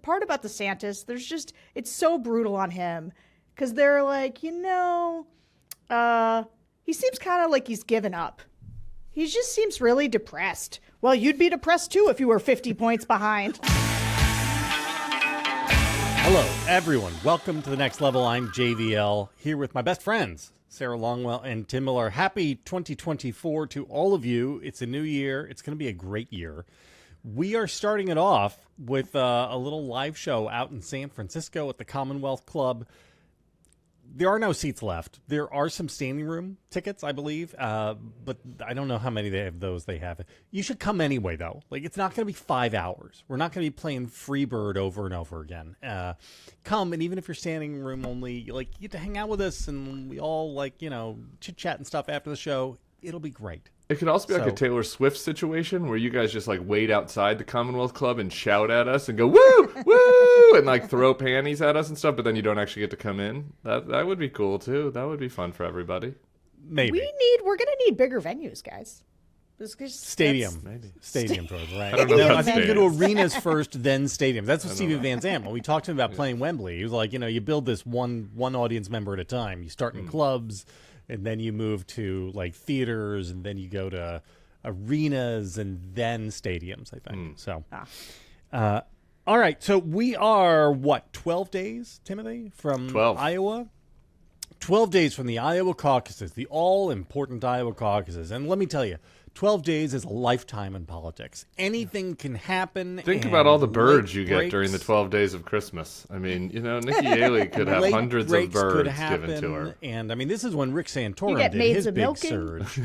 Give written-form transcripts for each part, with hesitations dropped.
part about DeSantis, it's so brutal on him because they're like, he seems kind of like he's given up. He just seems really depressed. Well, you'd be depressed too if you were 50 points behind. Hello, everyone. Welcome to The Next Level. I'm JVL, here with my best friends, Sarah Longwell and Tim Miller. Happy 2024 to all of you. It's a new year. It's going to be a great year. We are starting it off with a little live show out in San Francisco at the Commonwealth Club. There are no seats left. There are some standing room tickets, I believe, but I don't know how many they have. You should come anyway, though. Like, it's not going to be 5 hours. We're not going to be playing Freebird over and over again. Come, and even if you're standing room only, you get to hang out with us, and we all, chit-chat and stuff after the show. It'll be great. It could also be like a Taylor Swift situation where you guys just wait outside the Commonwealth Club and shout at us and go, woo, woo, and throw panties at us and stuff, but then you don't actually get to come in. That would be cool too. That would be fun for everybody. Maybe. We're going to need bigger venues, guys. Stadium. Maybe. Stadium, George, right? I don't know. I think you go to arenas first, then stadiums. That's what Stevie Van Zandt, when we talked to him about playing Wembley, he was like, you build this one audience member at a time. You start in clubs, and then you move to theaters, and then you go to arenas, and then stadiums, I think. So, all right. So we are, 12 days, Timothy, from 12. Iowa? 12 days from the Iowa caucuses, the all-important Iowa caucuses. And let me tell you, 12 days is a lifetime in politics. Anything can happen. Think about all the birds you get during the 12 days of Christmas. I mean, Nikki Haley could have hundreds of birds given to her. And, this is when Rick Santorum did maids his of big milking. surge.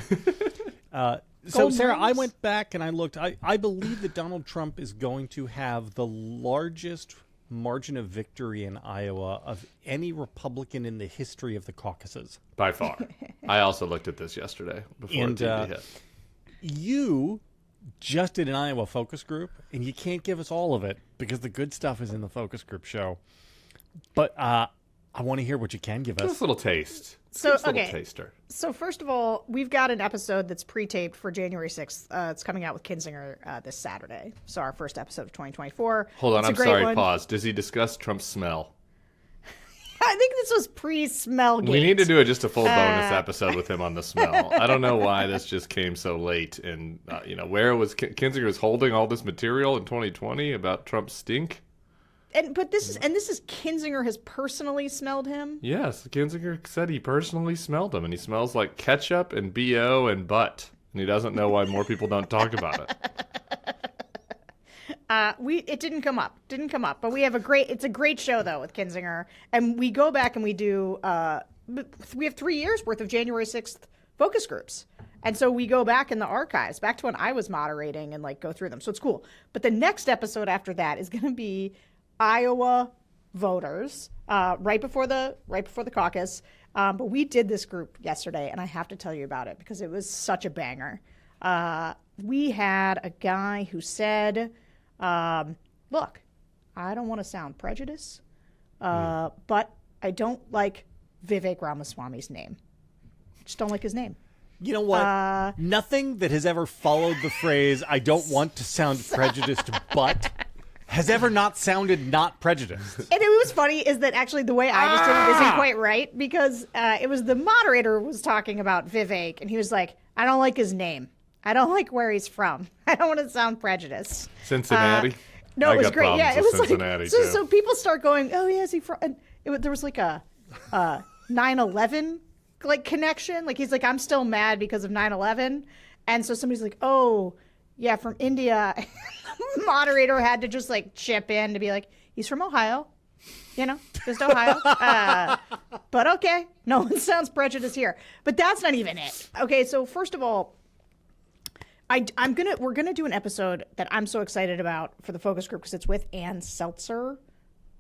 So, Sarah, I went back and I looked. I believe that Donald Trump is going to have the largest margin of victory in Iowa of any Republican in the history of the caucuses. By far. I also looked at this yesterday before TV hit. You just did an Iowa focus group, and you can't give us all of it because the good stuff is in the focus group show. But I want to hear what you can give us. Just a little taste. Little taster. So first of all, we've got an episode that's pre-taped for January 6th. It's coming out with Kinzinger this Saturday. So our first episode of 2024. Hold on, I'm sorry, pause. Does he discuss Trump's smell? I think this was pre-smell gate. We need to do just a full bonus episode with him on the smell. I don't know why this just came so late. And, where was Kinzinger was holding all this material in 2020 about Trump's stink? But this is Kinzinger has personally smelled him? Yes, Kinzinger said he personally smelled him, and he smells like ketchup and BO and butt. And he doesn't know why more people don't talk about it. It didn't come up, but we have it's a great show though with Kinzinger, and we go back and we do, we have 3 years worth of January 6th focus groups. And so we go back in the archives, back to when I was moderating and go through them. So it's cool. But the next episode after that is going to be Iowa voters, right before the caucus. But we did this group yesterday, and I have to tell you about it because it was such a banger. We had a guy who said, look, I don't want to sound prejudiced, but I don't like Vivek Ramaswamy's name. I just don't like his name. You know what? Nothing that has ever followed the phrase, I don't want to sound prejudiced, but has ever not sounded not prejudiced. And it was funny is that actually the way I just did it isn't quite right because it was the moderator was talking about Vivek, and he was like, I don't like his name. I don't like where he's from. I don't want to sound prejudiced. Cincinnati? No, it was great. Yeah, it was Cincinnati so people start going, oh, yeah, is he from? And there was a 9/11 connection. He's like, I'm still mad because of 9/11. And so somebody's like, oh, yeah, from India. The moderator had to just chip in to be like, he's from Ohio. Just Ohio. But okay, no one sounds prejudiced here. But that's not even it. Okay, so first of all, we're gonna do an episode that I'm so excited about for the focus group because it's with Ann Seltzer.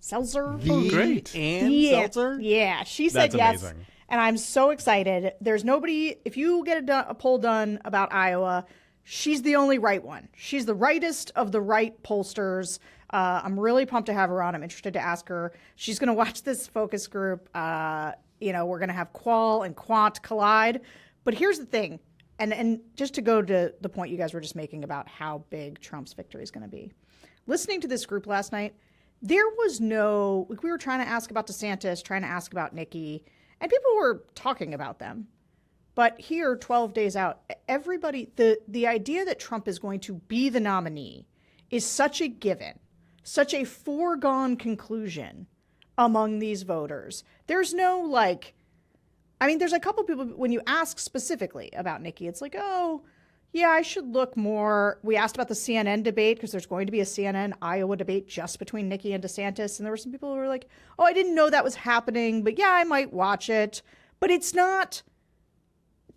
Great. Ann Seltzer? Yeah, she said yes. Amazing. And I'm so excited. There's nobody, if you get a poll done about Iowa, she's the only right one. She's the rightest of the right pollsters. I'm really pumped to have her on. I'm interested to ask her. She's going to watch this focus group. We're going to have qual and quant collide. But here's the thing. And just to go to the point you guys were just making about how big Trump's victory is going to be. Listening to this group last night, there was no, like, we were trying to ask about DeSantis, trying to ask about Nikki, and people were talking about them. But here, 12 days out, everybody, the idea that Trump is going to be the nominee is such a given, such a foregone conclusion among these voters. There's no, like, I mean, there's a couple people, when you ask specifically about Nikki, it's like, oh, yeah, I should look more. We asked about the CNN debate because there's going to be a CNN Iowa debate just between Nikki and DeSantis. And there were some people who were like, oh, I didn't know that was happening, but yeah, I might watch it. But it's not.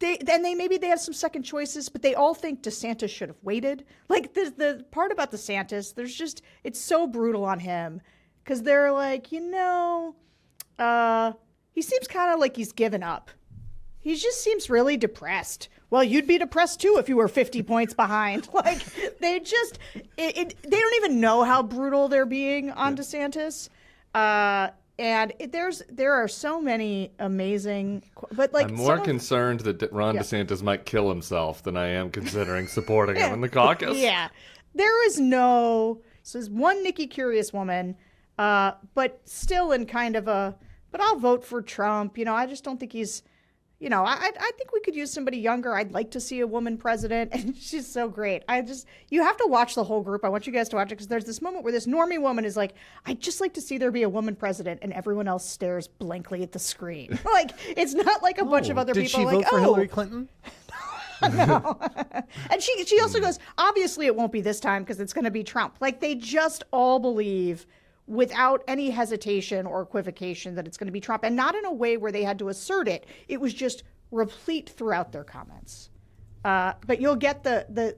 Maybe they have some second choices, but they all think DeSantis should have waited. Like the part about DeSantis, it's so brutal on him because they're like, he seems kind of like he's given up. He just seems really depressed. Well, you'd be depressed too if you were 50 points behind. Like they don't even know how brutal they're being on DeSantis. There are so many amazing, but like I'm more concerned that Ron DeSantis might kill himself than I am considering supporting him in the caucus. Yeah, there is no. So there's one Nikki Curious woman, but still in kind of a. But I'll vote for Trump. I just don't think he's. I think we could use somebody younger. I'd like to see a woman president, and she's so great. You have to watch the whole group. I want you guys to watch it because there's this moment where this normie woman is like, I'd just like to see there be a woman president, and everyone else stares blankly at the screen. Like, it's not like a bunch of other people Did she like, vote for Hillary Clinton? No. And she also goes, obviously it won't be this time because it's going to be Trump. Like, they just all believe without any hesitation or equivocation that it's going to be Trump, and not in a way where they had to assert it. It was just replete throughout their comments. But you'll get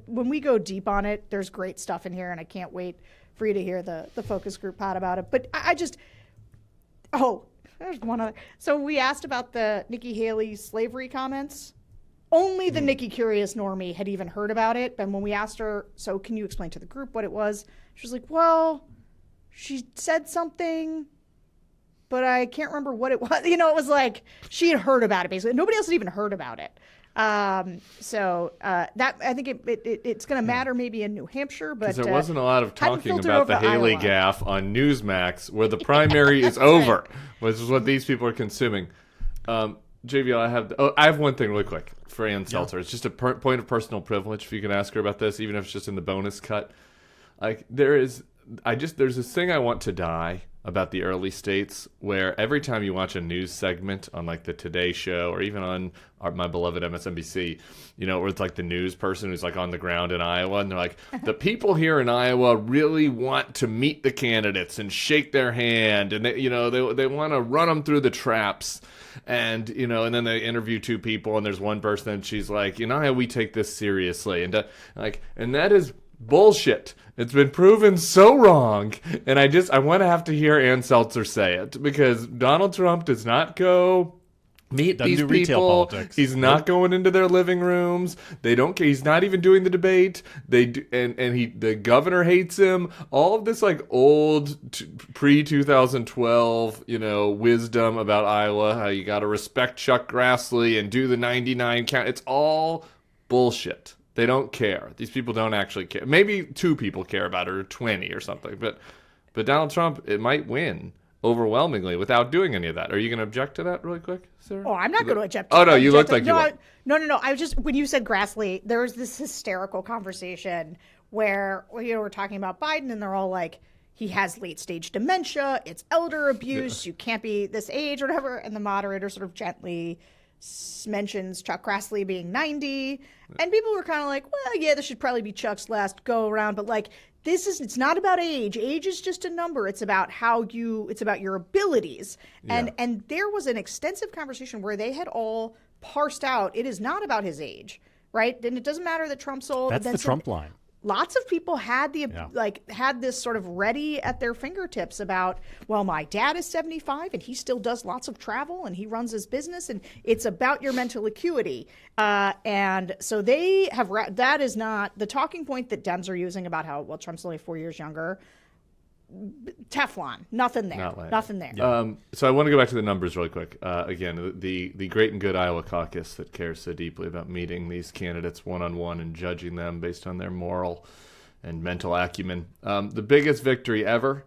when we go deep on it, there's great stuff in here, and I can't wait for you to hear the focus group pod about it. But there's one other. So we asked about the Nikki Haley slavery comments. Only the Nikki Curious normie had even heard about it. And when we asked her, so can you explain to the group what it was? She was like, well, she said something, but I can't remember what it was. It was like she had heard about it, basically. Nobody else had even heard about it. So that I think it's going to matter maybe in New Hampshire. But there wasn't a lot of talking filtered about the over Haley Iowa. gaffe on Newsmax, where the primary is over, which is what these people are consuming. JVL, I have one thing really quick for Ann Seltzer. It's just a point of personal privilege. If you can ask her about this, even if it's just in the bonus cut. Like there's this thing I want to die about the early states, where every time you watch a news segment on like the Today Show or even on my beloved MSNBC, where it's like the news person who's like on the ground in Iowa, and they're like, the people here in Iowa really want to meet the candidates and shake their hand, and they want to run them through the traps. And and then they interview two people, and there's one person, and she's like, in Iowa we take this seriously, and that is bullshit. It's been proven so wrong, and I want to have to hear Ann Seltzer say it, because Donald Trump does not go meet Doesn't these do retail people. politics. He's not going into their living rooms. They don't. He's not even doing the debate. They do, and the governor hates him. All of this like old pre 2012 wisdom about Iowa, how you got to respect Chuck Grassley and do the 99 count. It's all bullshit. They don't care. These people don't actually care. Maybe 2 people care about it, or 20 or something. But Donald Trump, it might win overwhelmingly without doing any of that. Are you going to object to that really quick, Sarah? Oh, I'm not going to object. Oh, no, you look like you no, are. No. I was just, when you said Grassley, there was this hysterical conversation where we're talking about Biden, and they're all like, he has late stage dementia, it's elder abuse, you can't be this age or whatever. And the moderator sort of gently mentions Chuck Grassley being 90, and people were kind of like, well, yeah, this should probably be Chuck's last go around, but like, it's not about age. Age is just a number. It's about it's about your abilities. Yeah. And there was an extensive conversation where they had all parsed out, it is not about his age, right? And it doesn't matter that Trump's old. That's the Trump line. Lots of people had had this sort of ready at their fingertips about, well, my dad is 75 and he still does lots of travel and he runs his business, and it's about your mental acuity. And so they have that is not the talking point that Dems are using about how, well, Trump's only 4 years younger. Teflon, nothing there. Nothing there. So I want to go back to the numbers really quick. Again, the great and good Iowa caucus that cares so deeply about meeting these candidates one-on-one and judging them based on their moral and mental acumen. The biggest victory ever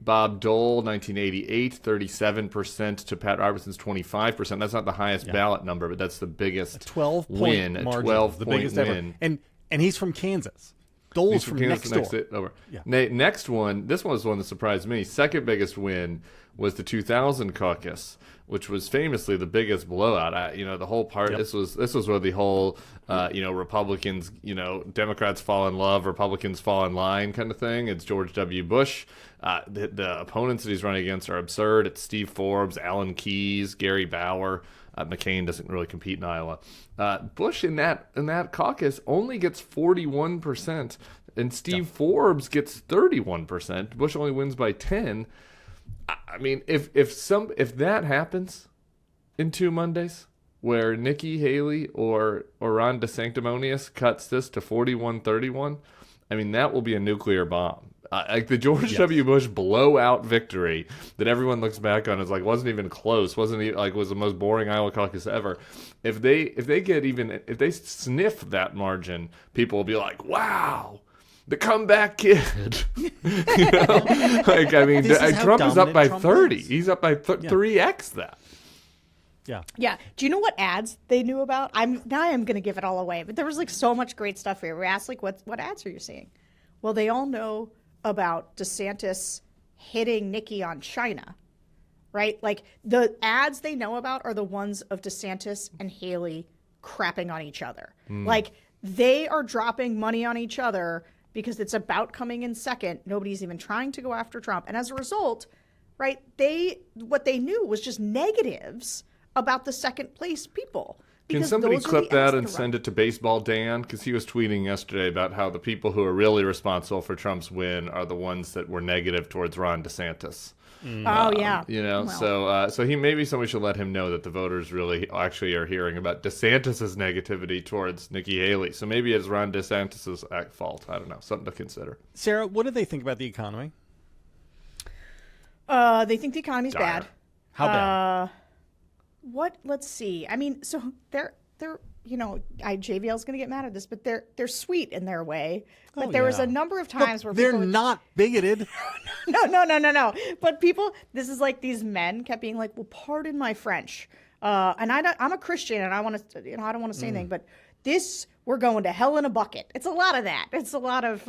Bob Dole, 1988, 37% to Pat Robertson's 25%. That's not the highest ballot number, but that's the biggest 12-point win. margin, A 12 the point biggest win. ever. And he's from Kansas. Dole's from next door. Next one, this one was one that surprised me. Second biggest win was the 2000 caucus, which was famously the biggest blowout. The whole part. Yep. This was where the whole, Republicans, Democrats fall in love, Republicans fall in line kind of thing. It's George W. Bush. The opponents that he's running against are absurd. It's Steve Forbes, Alan Keyes, Gary Bauer. McCain doesn't really compete in Iowa. Bush in that caucus only gets 41%, and Steve Forbes gets 31%. Bush only wins by 10. I mean, if that happens in 2 Mondays, where Nikki Haley or Ron DeSanctimonious cuts this to 41-31, I mean, that will be a nuclear bomb. Like the George W. Bush blowout victory that everyone looks back on as like wasn't even close, wasn't even, like was the most boring Iowa caucus ever. If they sniff that margin, people will be like, "Wow, the comeback kid." Trump is up by 30. He's up by 3x that. Yeah. Yeah. Do you know what ads they knew about? I'm going to give it all away, but there was like so much great stuff here. We asked like, what ads are you seeing? Well, they all know about DeSantis hitting Nikki on China, right? Like the ads they know about are the ones of DeSantis and Haley crapping on each other. Like they are dropping money on each other because it's about coming in second. Nobody's even trying to go after Trump. And as a result, right, what they knew was just negatives about the second place people. Can somebody clip that and send it to Baseball Dan? Because he was tweeting yesterday about how the people who are really responsible for Trump's win are the ones that were negative towards Ron DeSantis. Oh, yeah. So maybe somebody should let him know that the voters really actually are hearing about DeSantis's negativity towards Nikki Haley. So maybe it's Ron DeSantis's fault. I don't know. Something to consider. Sarah, what do they think about the economy? They think the economy's bad. How bad? Let's see. I mean, so they're JVL's going to get mad at this, but they're sweet in their way. But there was a number of times where they're not bigoted. No. But this is like these men kept being like, well, pardon my French. And I'm a Christian and I want to, I don't want to say anything, but we're going to hell in a bucket. It's a lot of that. It's a lot of,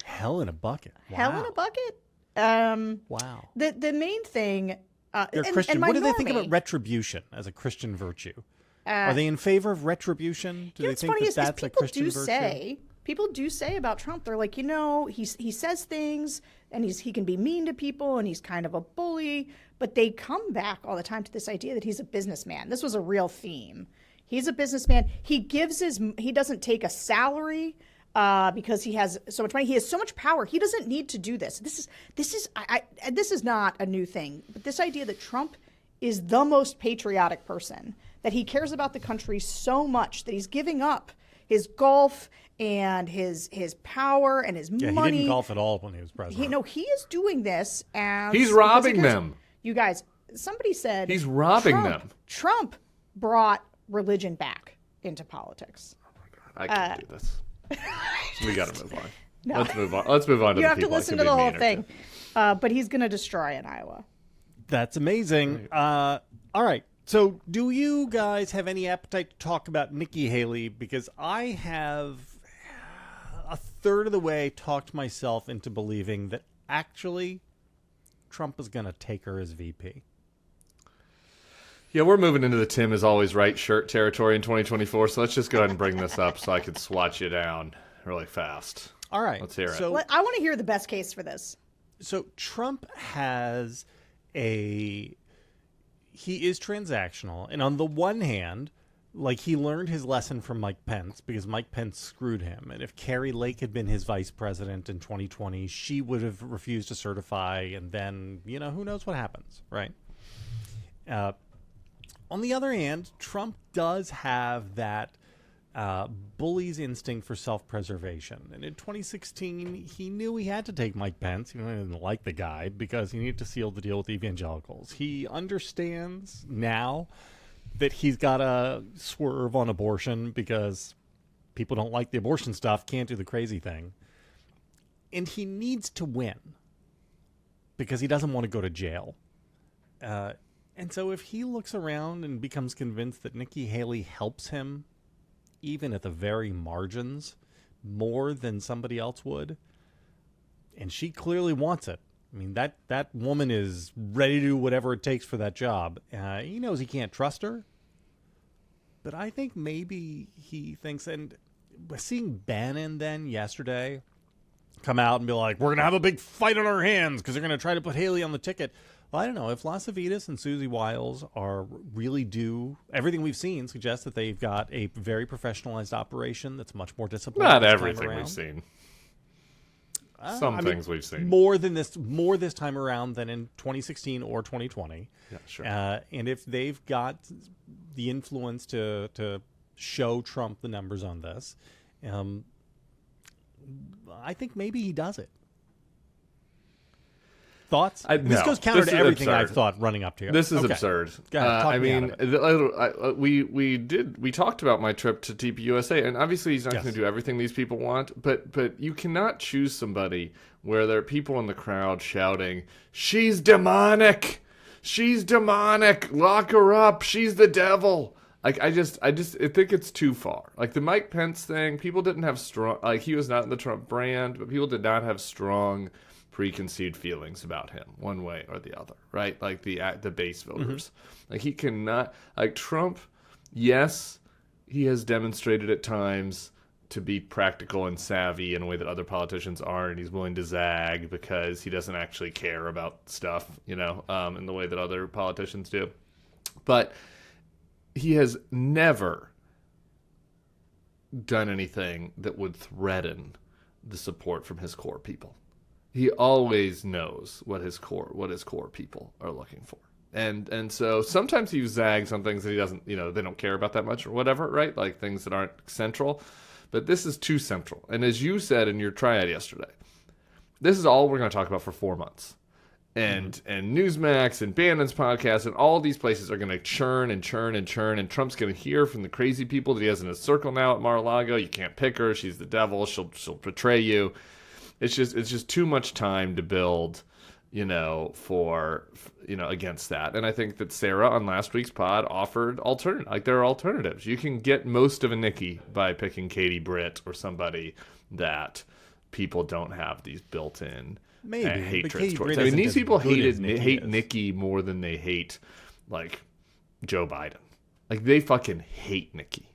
hell in a bucket. Wow. Hell in a bucket. Wow. The main thing, they're Christian. What do they think about retribution as a Christian virtue? Are they in favor of retribution? Do they think that's a Christian virtue? People do say about Trump, they're like, he says things and he can be mean to people and he's kind of a bully, but they come back all the time to this idea that he's a businessman. This was a real theme. He's a businessman. He doesn't take a salary because he has so much money. He has so much power. He doesn't need to do this. This is not a new thing, but this idea that Trump is the most patriotic person, that he cares about the country so much that he's giving up his golf and his power and his money. He didn't golf at all when he was president. He is doing this as he's robbing them. You guys, somebody said he's robbing them. Trump brought religion back into politics. Oh my God, I can't do this. We got to move on. No. Let's move on. Let's move on to you the have people to listen to the whole thing. But he's going to destroy in Iowa. That's amazing. All right. So do you guys have any appetite to talk about Nikki Haley? Because I have a third of the way talked myself into believing that actually Trump is going to take her as VP. Yeah, we're moving into the Tim is always right shirt territory in 2024. So let's just go ahead and bring this up so I can swat you down really fast. All right. Let's hear it. So I want to hear the best case for this. So Trump has he is transactional. And on the one hand, like he learned his lesson from Mike Pence because Mike Pence screwed him. And if Carrie Lake had been his vice president in 2020, she would have refused to certify. And then, who knows what happens, right? On the other hand, Trump does have that bully's instinct for self-preservation. And in 2016, he knew he had to take Mike Pence, even though he didn't like the guy, because he needed to seal the deal with evangelicals. He understands now that he's got to swerve on abortion because people don't like the abortion stuff, can't do the crazy thing. And he needs to win. because he doesn't want to go to jail. And so if he looks around and becomes convinced that Nikki Haley helps him, even at the very margins, more than somebody else would, and she clearly wants it. I mean, that woman is ready to do whatever it takes for that job. He knows he can't trust her. But I think maybe he thinks, and seeing Bannon then yesterday come out and be like, we're going to have a big fight on our hands because they're going to try to put Haley on the ticket. Well, I don't know. If Lasavitas and Susie Wiles are really due, everything we've seen suggests that they've got a very professionalized operation that's much more disciplined. Not everything we've seen. Some things we've seen. More this time around than in 2016 or 2020. Yeah, sure. And if they've got the influence to show Trump the numbers on this, I think maybe he does it. Thoughts? This goes counter to everything I've thought running up to it. This is absurd. I mean, we talked about my trip to TPUSA, and obviously he's not going to do everything these people want, but you cannot choose somebody where there are people in the crowd shouting, "She's demonic! She's demonic! Lock her up! She's the devil!" Like I think it's too far. Like the Mike Pence thing, people didn't have strong. Like he was not in the Trump brand, but people did not have strong preconceived feelings about him one way or the other, right? Like the base voters. Like he cannot, like Trump, yes, he has demonstrated at times to be practical and savvy in a way that other politicians aren't. He's willing to zag because he doesn't actually care about stuff, in the way that other politicians do. But he has never done anything that would threaten the support from his core people. He always knows what his core people are looking for. And so sometimes he zags on things that he doesn't, they don't care about that much or whatever, right? Like things that aren't central. But this is too central. And as you said in your triad yesterday, this is all we're going to talk about for 4 months. And Newsmax and Bannon's podcast and all these places are going to churn and churn and churn. And Trump's going to hear from the crazy people that he has in his circle now at Mar-a-Lago. You can't pick her. She's the devil. She'll betray you. It's just too much time to build, against that. And I think that Sarah on last week's pod offered there are alternatives. You can get most of a Nikki by picking Katie Britt or somebody that people don't have these built-in hatreds towards. I mean, these people hate Nikki more than they hate like Joe Biden. Like they fucking hate Nikki.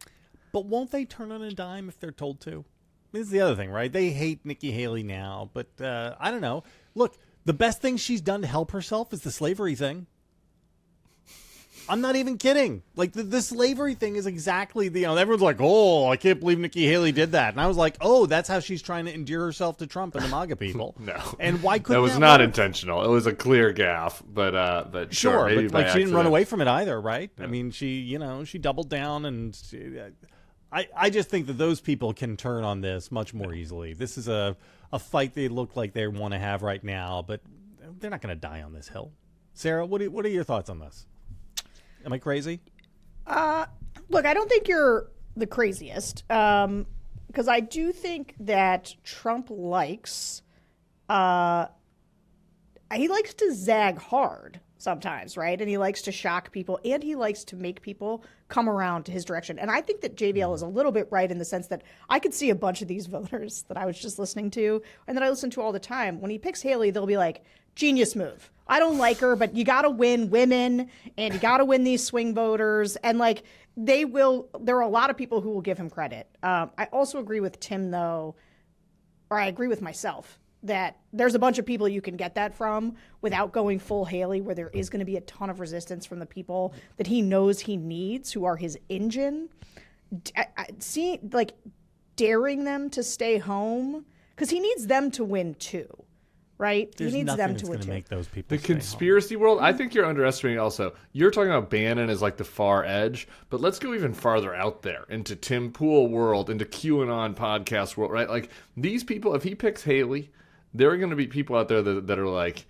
But won't they turn on a dime if they're told to? This is the other thing, right? They hate Nikki Haley now, but I don't know. Look, the best thing she's done to help herself is the slavery thing. I'm not even kidding. Like, the slavery thing is exactly everyone's like, oh, I can't believe Nikki Haley did that. And I was like, oh, that's how she's trying to endear herself to Trump and the MAGA people. No. And why couldn't that was not intentional. It was a clear gaffe, but sure. Maybe but she didn't run away from it either, right? Yeah. I mean, she doubled down and I just think that those people can turn on this much more easily. This is a fight they look like they want to have right now, but they're not going to die on this hill. Sarah, what are your thoughts on this? Am I crazy? Look, I don't think you're the craziest, because I do think that Trump likes to zag hard sometimes, right? And he likes to shock people, and he likes to make people come around to his direction. And I think that JVL is a little bit right in the sense that I could see a bunch of these voters that I was just listening to and that I listen to all the time. When he picks Haley, they'll be like, genius move. I don't like her, but you got to win women and you got to win these swing voters. And like there are a lot of people who will give him credit. I also agree with Tim, though, or I agree with myself, that there's a bunch of people you can get that from without going full Haley, where there is going to be a ton of resistance from the people that he knows he needs, who are his engine. Daring them to stay home, because he needs them to win too, right? There's he needs nothing them to win that's too. Make those people the conspiracy world, I think you're underestimating also. You're talking about Bannon as like the far edge, but let's go even farther out there into Tim Pool world, into QAnon podcast world, right? Like these people, if he picks Haley, there are going to be people out there that are like,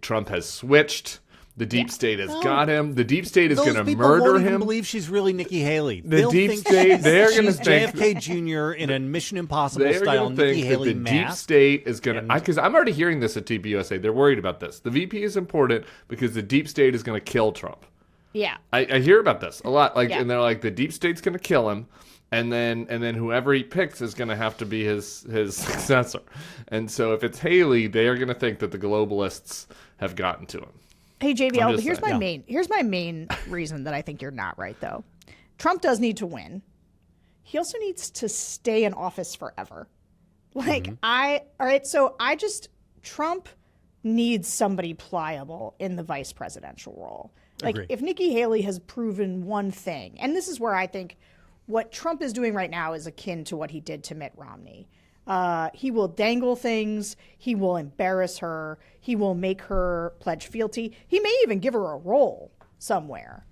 Trump has switched. The deep state has got him. The deep state is going to Those murder people won't even him. believe she's really Nikki Haley. The They'll deep think state, they're going to she's think JFK Jr. in a Mission Impossible they're style going to Nikki think Haley that the mask. deep state is going to, because I'm already hearing this at TPUSA. They're worried about this. The VP is important because the deep state is going to kill Trump. Yeah. I hear about this a lot. Like, Yeah. and they're like, the deep state's going to kill him, and then whoever he picks is going to have to be his successor. And so if it's Haley, they are going to think that the globalists have gotten to him. Hey JVL, here's saying. my main reason that I think you're not right though. Trump does need to win. He also needs to stay in office forever. Like Trump needs somebody pliable in the vice presidential role. Like Agree. if Nikki Haley has proven one thing, and this is where I think what Trump is doing right now is akin to what he did to Mitt Romney. He will dangle things. He will embarrass her. He will make her pledge fealty. He may even give her a role somewhere.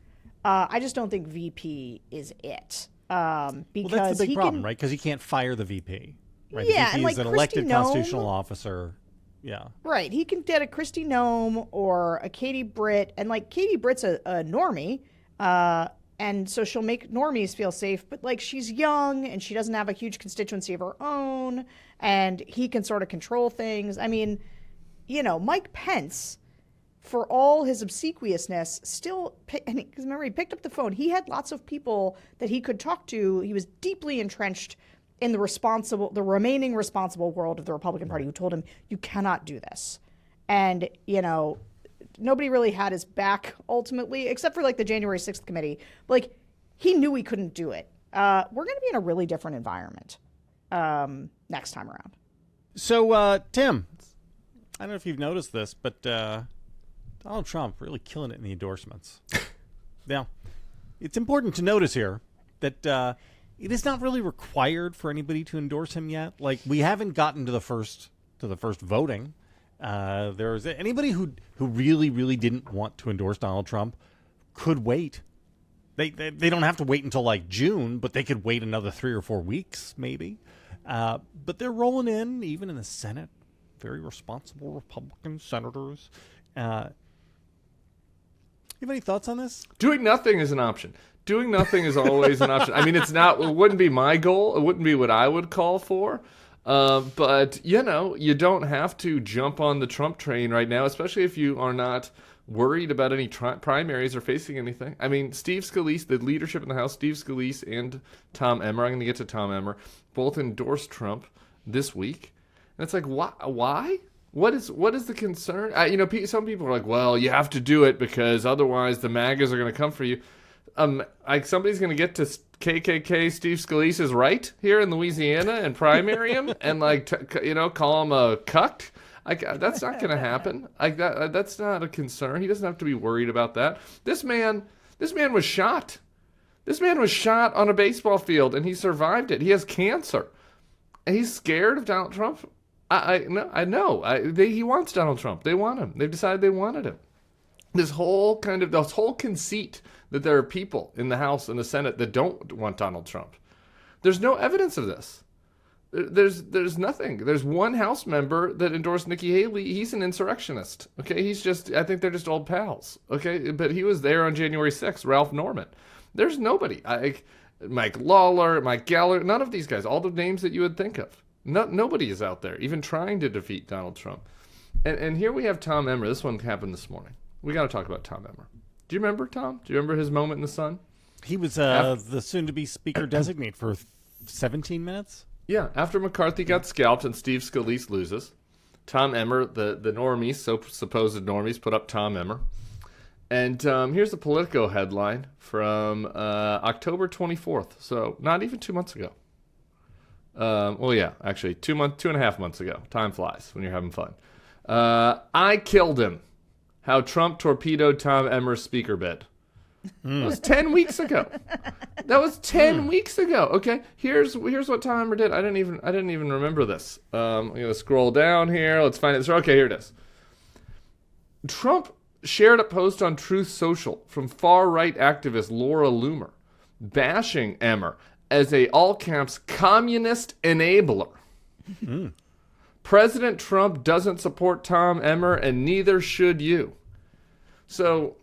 I just don't think VP is it. Because that's the big he problem, can, right? Because he can't fire the VP. Right? Yeah, the VP and is like an Kristi elected Noem- constitutional officer. Yeah. Right. He can get a Kristi Noem or a Katie Britt. And like Katie Britt's a normie. And so she'll make normies feel safe. But like she's young and she doesn't have a huge constituency of her own. And he can sort of control things. I mean, Mike Pence, for all his obsequiousness, still, because remember, he picked up the phone. He had lots of people that he could talk to. He was deeply entrenched in the remaining responsible world of the Republican Party, who told him, you cannot do this. And, nobody really had his back ultimately, except for like the January 6th committee. But like, he knew he couldn't do it. We're going to be in a really different environment next time around. So, Tim, I don't know if you've noticed this, but Donald Trump really killing it in the endorsements. Now, it's important to notice here that it is not really required for anybody to endorse him yet. Like, we haven't gotten to the first voting. There's anybody who really, really didn't want to endorse Donald Trump could wait. They don't have to wait until like June, but they could wait another 3 or 4 weeks, maybe. But they're rolling in, even in the Senate. Very responsible Republican senators. You have any thoughts on this? Doing nothing is an option. Doing nothing is always an option. I mean, it wouldn't be my goal. It wouldn't be what I would call for. But, you don't have to jump on the Trump train right now, especially if you are not worried about any primaries or facing anything. I mean, Steve Scalise, the leadership in the House, Steve Scalise and Tom Emmer, I'm going to get to Tom Emmer, both endorsed Trump this week. And it's like, why? What is the concern? Some people are like, well, you have to do it because otherwise the MAGAs are going to come for you. Somebody's going to get to KKK Steve Scalise's right here in Louisiana and primary him and call him a cuck. That's not going to happen. That's not a concern. He doesn't have to be worried about that. This man was shot. This man was shot on a baseball field and he survived it. He has cancer, and he's scared of Donald Trump. I know. He wants Donald Trump. They want him. They've decided they wanted him. This whole conceit that there are people in the House and the Senate that don't want Donald Trump. There's no evidence of this. There's nothing. There's one House member that endorsed Nikki Haley. He's an insurrectionist. Okay, I think they're just old pals. Okay, but he was there on January 6th, Ralph Norman. There's nobody. Mike Lawler, Mike Galler, none of these guys, all the names that you would think of. Nobody is out there even trying to defeat Donald Trump. And here we have Tom Emmer. This one happened this morning. We got to talk about Tom Emmer. Do you remember, Tom? Do you remember his moment in the sun? He was the soon-to-be speaker designate for 17 minutes? Yeah, after McCarthy got scalped and Steve Scalise loses, Tom Emmer, the normies, supposed normies, put up Tom Emmer. And here's the Politico headline from October 24th, so not even 2 months ago. Actually, 2.5 months ago. Time flies when you're having fun. I killed him. How Trump torpedoed Tom Emmer's speaker bid. That was 10 weeks ago. That was 10 weeks ago. Okay, here's what Tom Emmer did. I didn't even remember this. I'm gonna scroll down here. Let's find it. Okay, here it is. Trump shared a post on Truth Social from far-right activist Laura Loomer, bashing Emmer as a all caps communist enabler. President Trump doesn't support Tom Emmer, and neither should you. So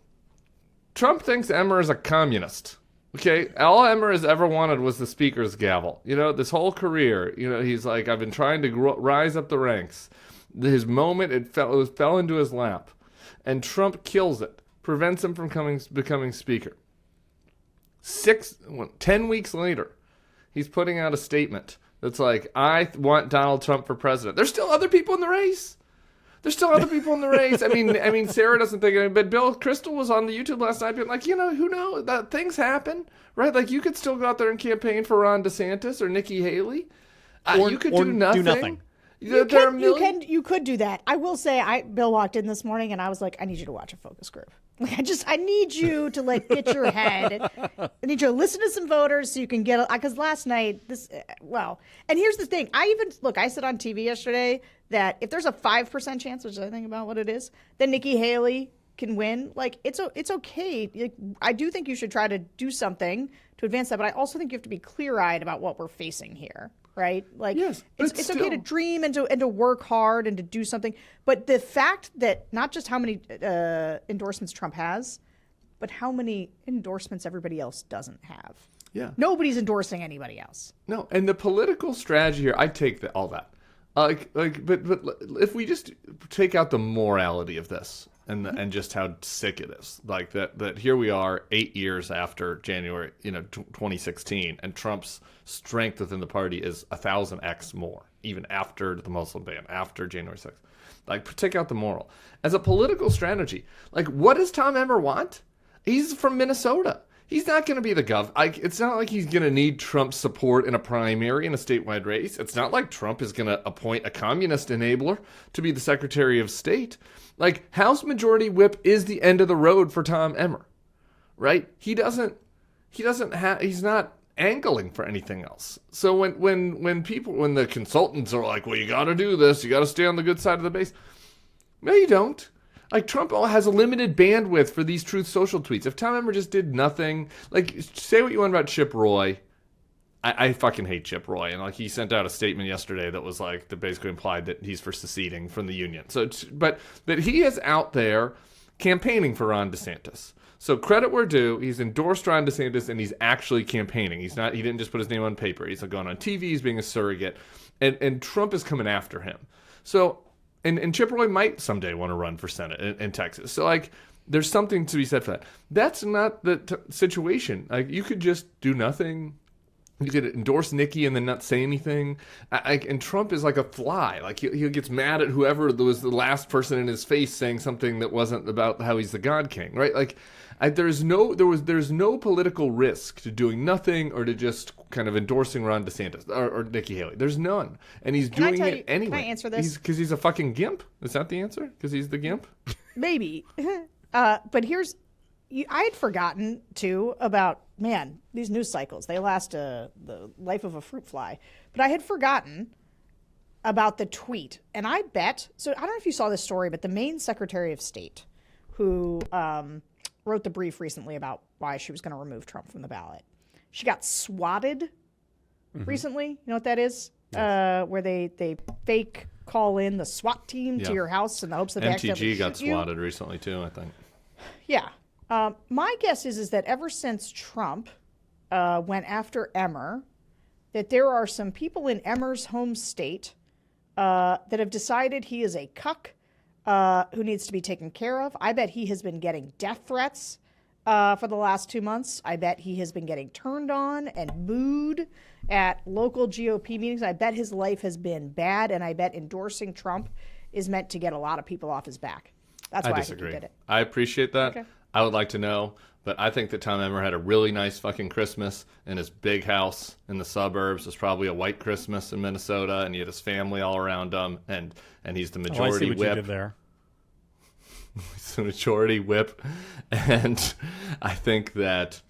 Trump thinks Emmer is a communist. Okay, all Emmer has ever wanted was the speaker's gavel. This whole career, he's like, I've been trying to rise up the ranks. His moment, it fell into his lap. And Trump kills it, prevents him from becoming speaker. 10 weeks later, he's putting out a statement that's like, I want Donald Trump for president. There's still other people in the race. I mean, Sarah doesn't think it, but Bill Kristol was on the YouTube last night being like, who knows? That things happen, right? Like, you could still go out there and campaign for Ron DeSantis or Nikki Haley. You could do nothing. You could do that. I will say, Bill walked in this morning and I was like, I need you to watch a focus group. Like, I need you to get your head. I need you to listen to some voters so you can get, because last night, and here's the thing. I said on TV yesterday that if there's a 5% chance, which I think about what it is, that Nikki Haley can win, it's okay. I do think you should try to do something to advance that, but I also think you have to be clear-eyed about what we're facing here. Right? Yes, it's okay to dream and to work hard and to do something. But the fact that not just how many endorsements Trump has, but how many endorsements everybody else doesn't have. Yeah. Nobody's endorsing anybody else. No, and the political strategy here, I take all that. But if we just take out the morality of this and just how sick it is, that here we are 8 years after January, 2016, and Trump's strength within the party is 1,000x more, even after the Muslim ban, after January 6th. Take out the moral. As a political strategy, what does Tom Emmer want? He's from Minnesota. He's not going to be the it's not like he's going to need Trump's support in a primary in a statewide race. It's not like Trump is going to appoint a communist enabler to be the Secretary of State. House Majority Whip is the end of the road for Tom Emmer, right? He's not angling for anything else. So when the consultants are like, well, you got to do this, you got to stay on the good side of the base. No, you don't. Trump has a limited bandwidth for these Truth Social tweets. If Tom Emmer just did nothing, say what you want about Chip Roy. I fucking hate Chip Roy. And he sent out a statement yesterday that was that basically implied that he's for seceding from the union. So, but he is out there campaigning for Ron DeSantis. So credit where due, he's endorsed Ron DeSantis and he's actually campaigning. He didn't just put his name on paper. He's going on TV, he's being a surrogate. And Trump is coming after him. So, and Chip Roy might someday want to run for Senate in Texas. So there's something to be said for that. That's not the situation. You could just do nothing. You could endorse Nikki and then not say anything. And Trump is like a fly. He gets mad at whoever was the last person in his face saying something that wasn't about how he's the God King, right? There's no political risk to doing nothing or to just kind of endorsing Ron DeSantis or Nikki Haley. There's none, and he's doing it anyway. Can I answer this? Because he's a fucking gimp. Is that the answer? Because he's the gimp? Maybe. But I had forgotten too about these news cycles. They last the life of a fruit fly. But I had forgotten about the tweet, and I bet. So I don't know if you saw this story, but the Maine Secretary of State, who wrote the brief recently about why she was going to remove Trump from the ballot, she got swatted recently. You know what that is? Yes. Where they fake call in the SWAT team to your house in the hopes that they accidentally MTG got shoot you. swatted recently too, I think. Yeah. My guess is that ever since Trump went after Emmer, that there are some people in Emmer's home state that have decided he is a cuck who needs to be taken care of. I bet he has been getting death threats for the last 2 months. I bet he has been getting turned on and booed at local GOP meetings. I bet his life has been bad, and I bet endorsing Trump is meant to get a lot of people off his back. That's why I think he did it. I appreciate that. Okay. I would like to know, but I think that Tom Emmer had a really nice fucking Christmas in his big house in the suburbs. It was probably a white Christmas in Minnesota, and he had his family all around him, and he's the majority I see what whip. you did there. He's the majority whip, and I think that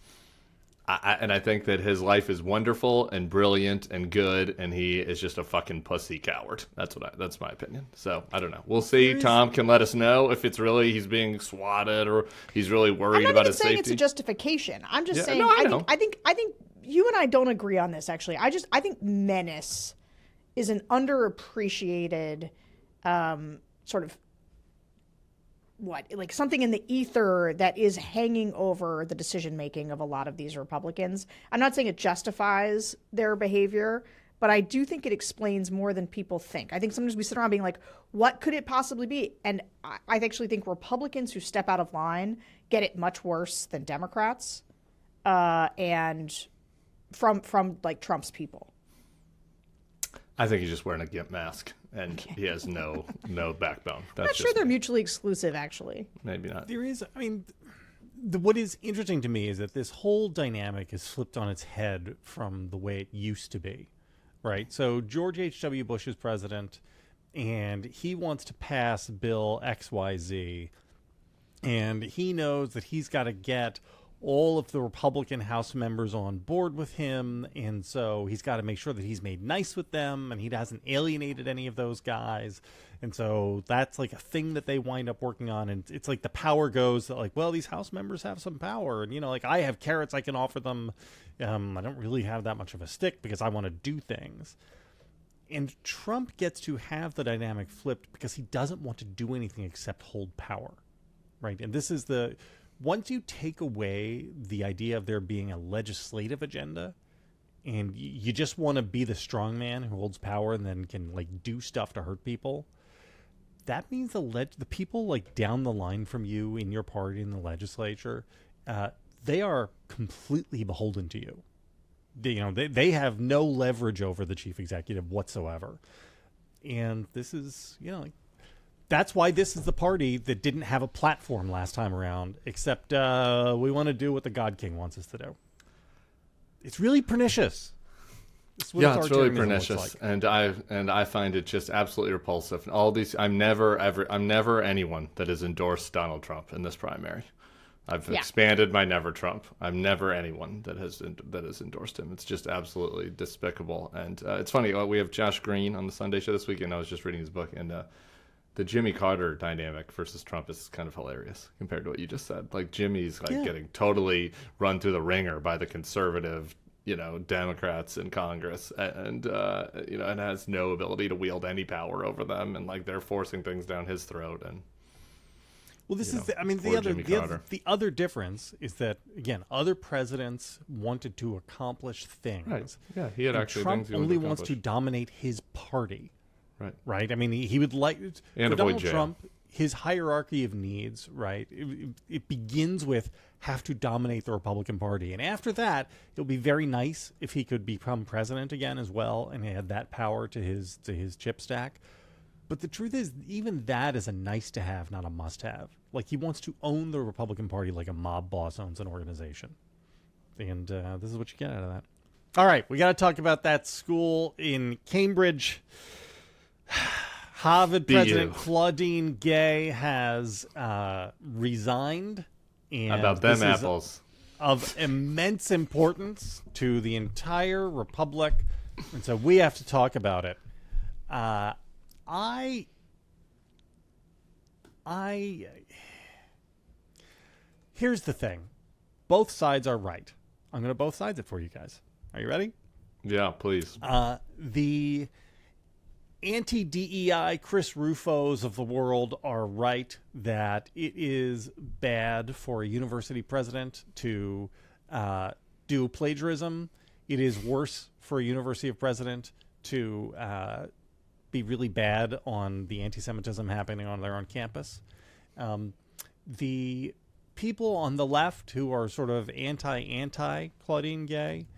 his life is wonderful and brilliant and good, and he is just a fucking pussy coward. That's my opinion. So I don't know. We'll see. Tom can let us know if it's really he's being swatted or he's really worried about his safety. I'm not even saying it's a justification. I'm just saying no, I think you and I don't agree on this. Actually, I think menace is an underappreciated sort of like something in the ether that is hanging over the decision making of a lot of these Republicans. I'm not saying it justifies their behavior, but I do think it explains more than people think. I think sometimes we sit around being like, what could it possibly be? And I actually think Republicans who step out of line get it much worse than Democrats, and from like Trump's people. I think he's just wearing a gimp mask, and he has no backbone. I'm not sure they're mutually exclusive, actually. Maybe not. There is, I mean, what is interesting to me is that this whole dynamic is flipped on its head from the way it used to be, right? So George H.W. Bush is president, and he wants to pass Bill XYZ, and he knows that he's got to get all of the Republican House members on board with him, and so he's got to make sure that he's made nice with them and he hasn't alienated any of those guys. And so that's like a thing that they wind up working on, and it's like the power goes that like, well, these House members have some power, and like I have carrots I can offer them. I don't really have that much of a stick because I want to do things. And Trump gets to have the dynamic flipped because he doesn't want to do anything except hold power, right? And this is once you take away the idea of there being a legislative agenda and you just want to be the strong man who holds power and then can like do stuff to hurt people, that means the people like down the line from you in your party in the legislature, they are completely beholden to you. They have no leverage over the chief executive whatsoever. And this is, that's why this is the party that didn't have a platform last time around, except we want to do what the God King wants us to do. It's really pernicious. It's really pernicious, like. and I find it just absolutely repulsive. All these, I'm never anyone that has endorsed Donald Trump in this primary. I've expanded my never Trump. I'm never anyone that has endorsed him. It's just absolutely despicable. And it's funny. We have Josh Green on the Sunday show this weekend. I was just reading his book, and the Jimmy Carter dynamic versus Trump is kind of hilarious compared to what you just said. Like Jimmy's getting totally run through the ringer by the conservative, Democrats in Congress, and and has no ability to wield any power over them, and like they're forcing things down his throat. And well, this is the other difference is that again, other presidents wanted to accomplish things. Right. Yeah, he had actually Trump things he only wanted to wants to dominate his party. Right. I mean, he would like and for Donald jail. Trump, his hierarchy of needs, right? It begins with have to dominate the Republican Party, and after that, it'll be very nice if he could become president again as well, and he had that power to his chip stack. But the truth is, even that is a nice to have, not a must have. Like he wants to own the Republican Party like a mob boss owns an organization, and this is what you get out of that. All right, we got to talk about that school in Cambridge. Harvard President Claudine Gay has resigned. And about them apples. Of immense importance to the entire republic. And so we have to talk about it. Here's the thing. Both sides are right. I'm going to both sides it for you guys. Are you ready? Yeah, please. The anti-DEI Chris Rufos of the world are right that it is bad for a university president to do plagiarism. It is worse for a university president to be really bad on the anti-Semitism happening on their own campus. The people on the left who are sort of anti Claudine Gay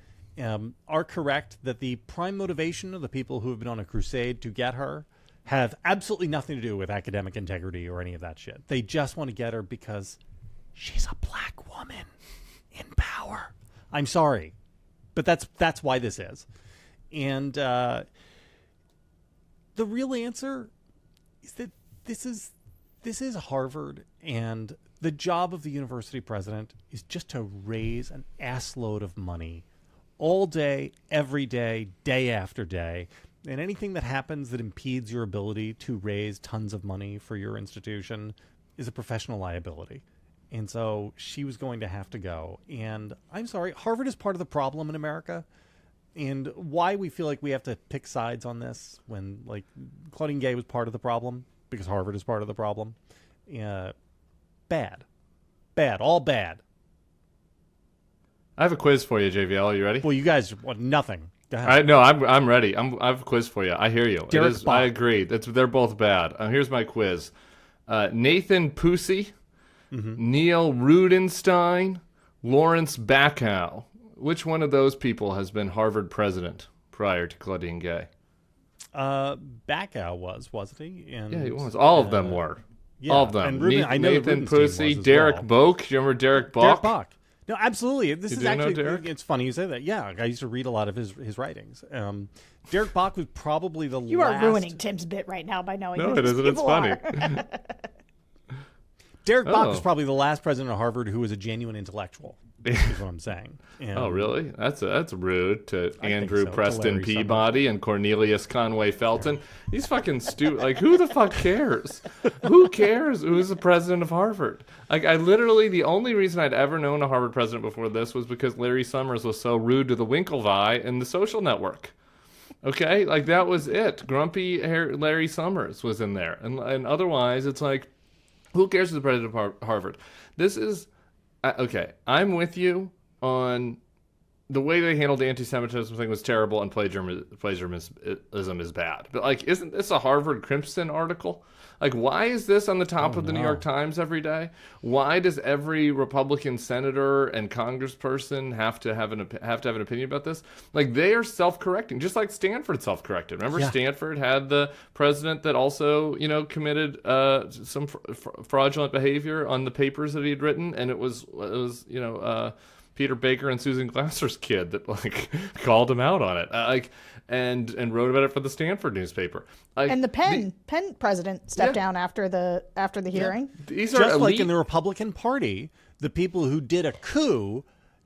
are correct that the prime motivation of the people who have been on a crusade to get her have absolutely nothing to do with academic integrity or any of that shit. They just want to get her because she's a black woman in power. I'm sorry, but that's why this is. And the real answer is that this is Harvard, and the job of the university president is just to raise an assload of money all day, every day, day after day. And anything that happens that impedes your ability to raise tons of money for your institution is a professional liability. And so she was going to have to go. And I'm sorry, Harvard is part of the problem in America. And why we feel like we have to pick sides on this when, like, Claudine Gay was part of the problem because Harvard is part of the problem. Bad. Bad. All bad. I have a quiz for you, JVL. Are you ready? Well, you guys want nothing. Go ahead. I'm ready. I have a quiz for you. I hear you. Derek Bach. I agree. They're both bad. Here's my quiz. Nathan Pusey, Neil Rudenstein, Lawrence Bacow. Which one of those people has been Harvard president prior to Claudine Gay? Bacow wasn't he? And, Yeah, he was. All of them were. Yeah, All of them. and Ruben, I know Nathan Rubenstein was Pusey, as Derek well. Boak. Do you remember Derek Bach? Derek Bach. No, absolutely. This You is do know actually, Derek? it's funny you say that. Yeah, I used to read a lot of his writings. Derek Bach was probably the You last. are ruining Tim's bit right now by knowing No, who it these isn't. It's people funny. are. Derek Bach Oh. was probably the last president of Harvard who was a genuine intellectual, is what I'm saying. And Oh, really? That's rude to I think Andrew so, to Preston Larry Peabody and Cornelius Conway Felton. He's fucking stupid. Like, who the fuck cares? Who cares who's the president of Harvard? Like, I literally, the only reason I'd ever known a Harvard president before this was because Larry Summers was so rude to the Winklevi in The Social Network. Okay? Like, that was it. Grumpy Larry Summers was in there. And otherwise, it's like, who cares who's the president of Harvard? This is, okay, I'm with you on the way they handled the anti-Semitism thing was terrible, and plagiarism is bad. But, like, isn't this a Harvard Crimson article? Like, why is this on the top of the New York Times every day? Why does every Republican senator and congressperson have to have an opinion about this? Like, they are self-correcting, just like Stanford self-corrected. Remember, Stanford had the president that also, committed some fraudulent behavior on the papers that he had written, and it was Peter Baker and Susan Glasser's kid that called him out on it, and wrote about it for the Stanford newspaper. And the Penn president stepped down after the hearing. These are just elite. like in the Republican Party, the people who did a coup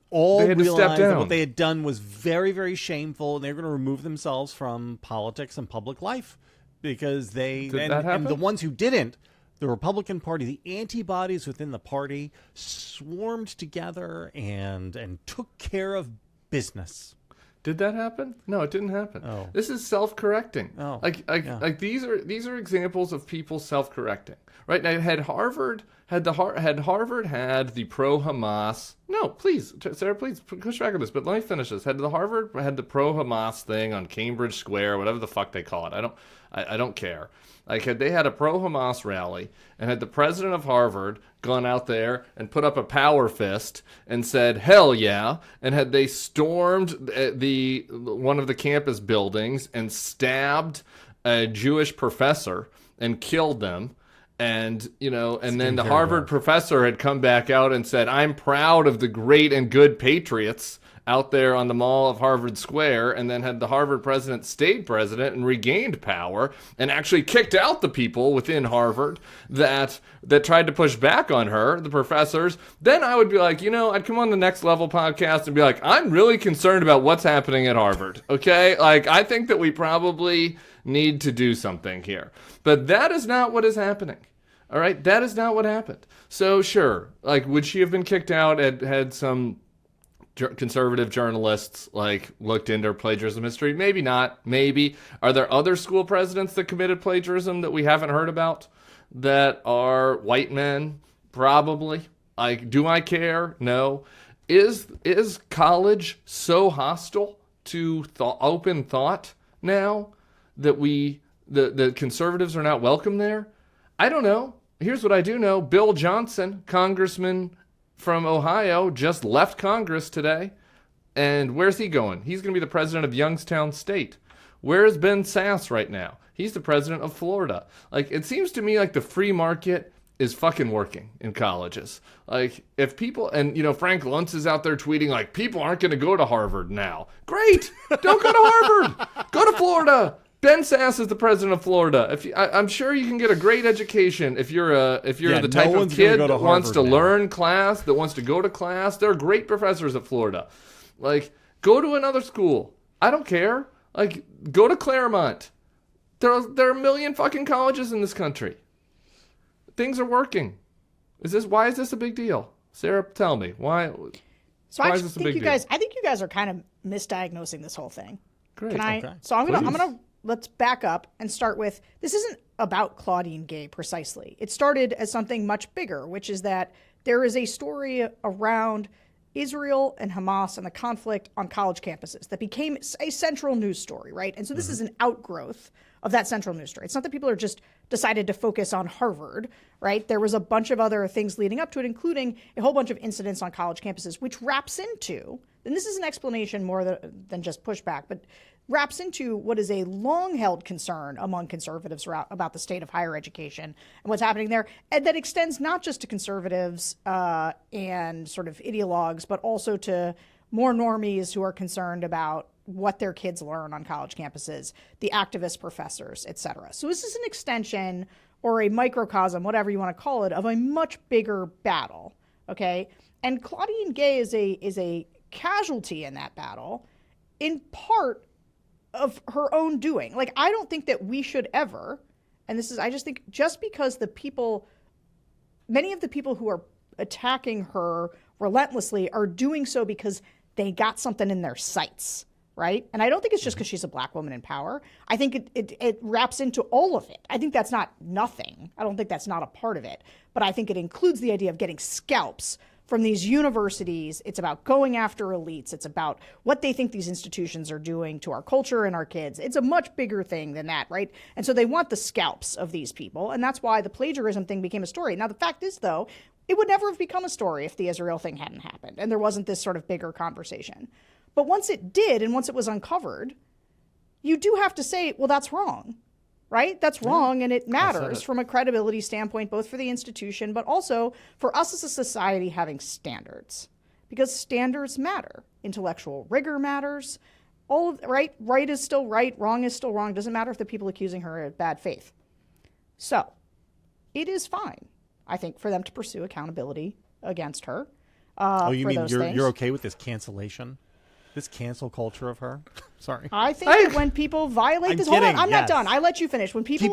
all They had to step realized that down. what they had done was very, very shameful, and they were going to remove themselves from politics and public life because Did that happen? and the ones who didn't. The Republican Party, the antibodies within the party swarmed together and took care of business. Did that happen? No, it didn't happen. Oh. This is self-correcting. Oh, Like these are examples of people self-correcting. Right now, had Harvard had the pro-Hamas? No, please, Sarah, please push back on this. But let me finish this. Had Harvard had the pro-Hamas thing on Cambridge Square, whatever the fuck they call it? I don't care. Like, had they had a pro-Hamas rally and had the president of Harvard gone out there and put up a power fist and said, hell yeah, and had they stormed one of the campus buildings and stabbed a Jewish professor and killed them, and then the Harvard professor had come back out and said, I'm proud of the great and good patriots out there on the mall of Harvard Square, and then had the Harvard president stayed president and regained power and actually kicked out the people within Harvard that tried to push back on her, the professors, then I would be like, I'd come on the Next Level podcast and be like, I'm really concerned about what's happening at Harvard, okay? Like, I think that we probably need to do something here. But that is not what is happening. All right? That is not what happened. So, sure, like, would she have been kicked out had some conservative journalists looked into plagiarism history? Maybe not. Maybe. Are there other school presidents that committed plagiarism that we haven't heard about that are white men? Probably. Do I care? No. Is college so hostile to open thought now that the conservatives are not welcome there? I don't know. Here's what I do know. Bill Johnson, congressman from Ohio, just left Congress today. And where's he going? He's going to be the president of Youngstown State. Where is Ben Sasse right now? He's the president of Florida. It seems to me like the free market is fucking working in colleges. If people, and Frank Luntz is out there tweeting people aren't going to go to Harvard now. Great. Don't go to Harvard. Go to Florida. Ben Sasse is the president of Florida. I'm sure you can get a great education if you're the type of kid that wants to learn class, that wants to go to class. There are great professors at Florida. Go to another school. I don't care. Go to Claremont. There are a million fucking colleges in this country. Things are working. Why is this a big deal? Sarah, tell me why. So I think you guys are kind of misdiagnosing this whole thing. Great. Can I? Okay. So I'm gonna let's back up and start with, this isn't about Claudine Gay precisely. It started as something much bigger, which is that there is a story around Israel and Hamas and the conflict on college campuses that became a central news story, right? And so this is an outgrowth of that central news story. It's not that people are just decided to focus on Harvard, right? There was a bunch of other things leading up to it, including a whole bunch of incidents on college campuses, which wraps into, and this is an explanation more than just pushback, but wraps into what is a long-held concern among conservatives about the state of higher education and what's happening there, and that extends not just to conservatives and sort of ideologues, but also to more normies who are concerned about what their kids learn on college campuses, the activist professors, et cetera. So this is an extension or a microcosm, whatever you want to call it, of a much bigger battle, okay? And Claudine Gay is a casualty in that battle, in part of her own doing. Like, I don't think that we should ever, and this is, I just think just because many of the people who are attacking her relentlessly are doing so because they got something in their sights, right? And I don't think it's just because she's a black woman in power. I think it wraps into all of it. I think that's not nothing. I don't think that's not a part of it. But I think it includes the idea of getting scalps from these universities. It's about going after elites. It's about what they think these institutions are doing to our culture and our kids. It's a much bigger thing than that, right? And so they want the scalps of these people. And that's why the plagiarism thing became a story. Now, the fact is, though, it would never have become a story if the Israel thing hadn't happened and there wasn't this sort of bigger conversation. But once it did, and once it was uncovered, you do have to say, well, that's wrong, right? That's wrong, and it matters from a credibility standpoint, both for the institution, but also for us as a society having standards. Because standards matter. Intellectual rigor matters. Right is still right, wrong is still wrong. It doesn't matter if the people accusing her are of bad faith. So, it is fine, I think, for them to pursue accountability against her. You for mean those you're things. okay with this cancellation? This cancel culture of her? Sorry. I think that when people violate this, hold on, I'm not done. I let you finish. When people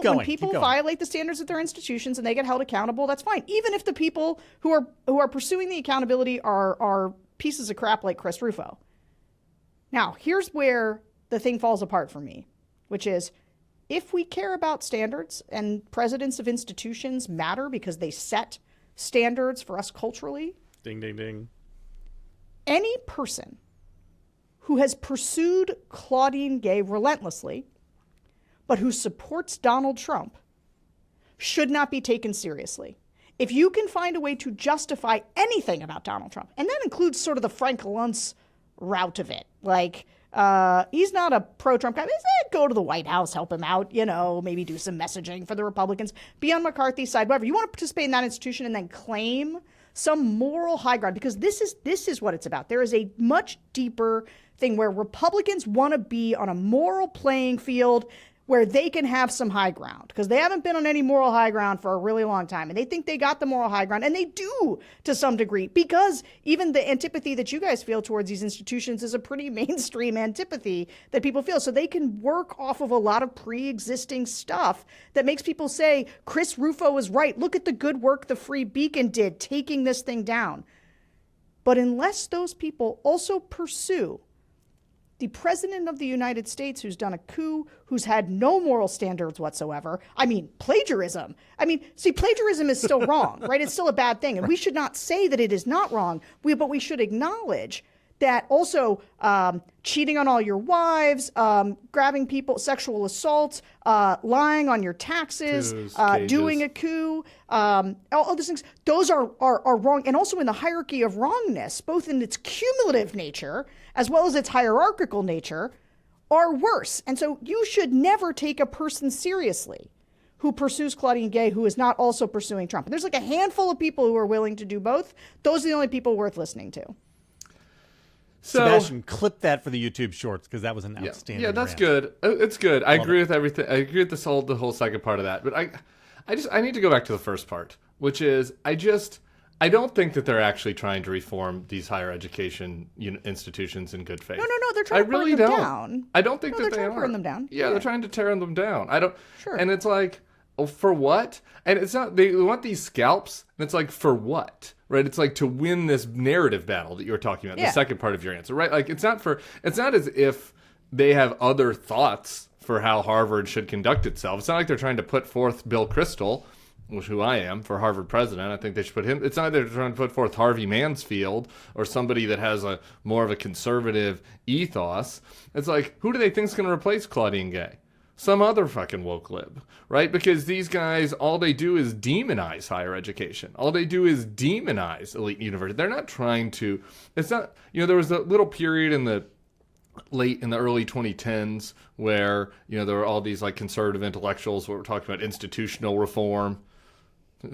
violate the standards of their institutions and they get held accountable, that's fine. Even if the people who are pursuing the accountability are pieces of crap like Chris Rufo. Now, here's where the thing falls apart for me, which is if we care about standards and presidents of institutions matter because they set standards for us culturally. Ding, ding, ding. Any person who has pursued Claudine Gay relentlessly, but who supports Donald Trump, should not be taken seriously. If you can find a way to justify anything about Donald Trump, and that includes sort of the Frank Luntz route of it, like he's not a pro-Trump guy. He said, go to the White House, help him out, maybe do some messaging for the Republicans, be on McCarthy's side, whatever. You want to participate in that institution and then claim some moral high ground, because this is what it's about. There is a much deeper thing where Republicans want to be on a moral playing field where they can have some high ground, because they haven't been on any moral high ground for a really long time. And they think they got the moral high ground, and they do to some degree, because even the antipathy that you guys feel towards these institutions is a pretty mainstream antipathy that people feel. So they can work off of a lot of pre-existing stuff that makes people say, Chris Rufo was right. Look at the good work the Free Beacon did taking this thing down. But unless those people also pursue the president of the United States, who's done a coup, who's had no moral standards whatsoever. I mean, plagiarism. Plagiarism is still wrong, right? It's still a bad thing. And we should not say that it is not wrong, but we should acknowledge that also cheating on all your wives, grabbing people, sexual assault, lying on your taxes, doing a coup, all those things, those are wrong. And also in the hierarchy of wrongness, both in its cumulative nature as well as its hierarchical nature, are worse. And so you should never take a person seriously who pursues Claudine Gay who is not also pursuing Trump. And there's like a handful of people who are willing to do both. Those are the only people worth listening to. So, Sebastian, clip that for the YouTube shorts, because that was an outstanding Yeah, that's rant. good. It's good. I agree with everything. I agree with the whole second part of that. But I need to go back to the first part, which is I don't think that they're actually trying to reform these higher education institutions in good faith. No, they're trying to burn them down. I don't think that they're they trying are. to burn them down. Yeah, they're trying to tear them down. I don't. Sure. And it's like, oh, for what? And it's not. They want these scalps, and it's like, for what? Right? It's like to win this narrative battle that you were talking about. Yeah. The second part of your answer, right? Like it's not as if they have other thoughts for how Harvard should conduct itself. It's not like they're trying to put forth Bill Kristol, who I am, for Harvard president. I think they should put him. It's not they're trying to put forth Harvey Mansfield or somebody that has a more of a conservative ethos. It's like, who do they think is going to replace Claudine Gay? Some other fucking woke lib, right? Because these guys, all they do is demonize higher education. All they do is demonize elite university. They're not trying to, it's not, there was a little period in the early 2010s where, there were all these like conservative intellectuals who were talking about institutional reform.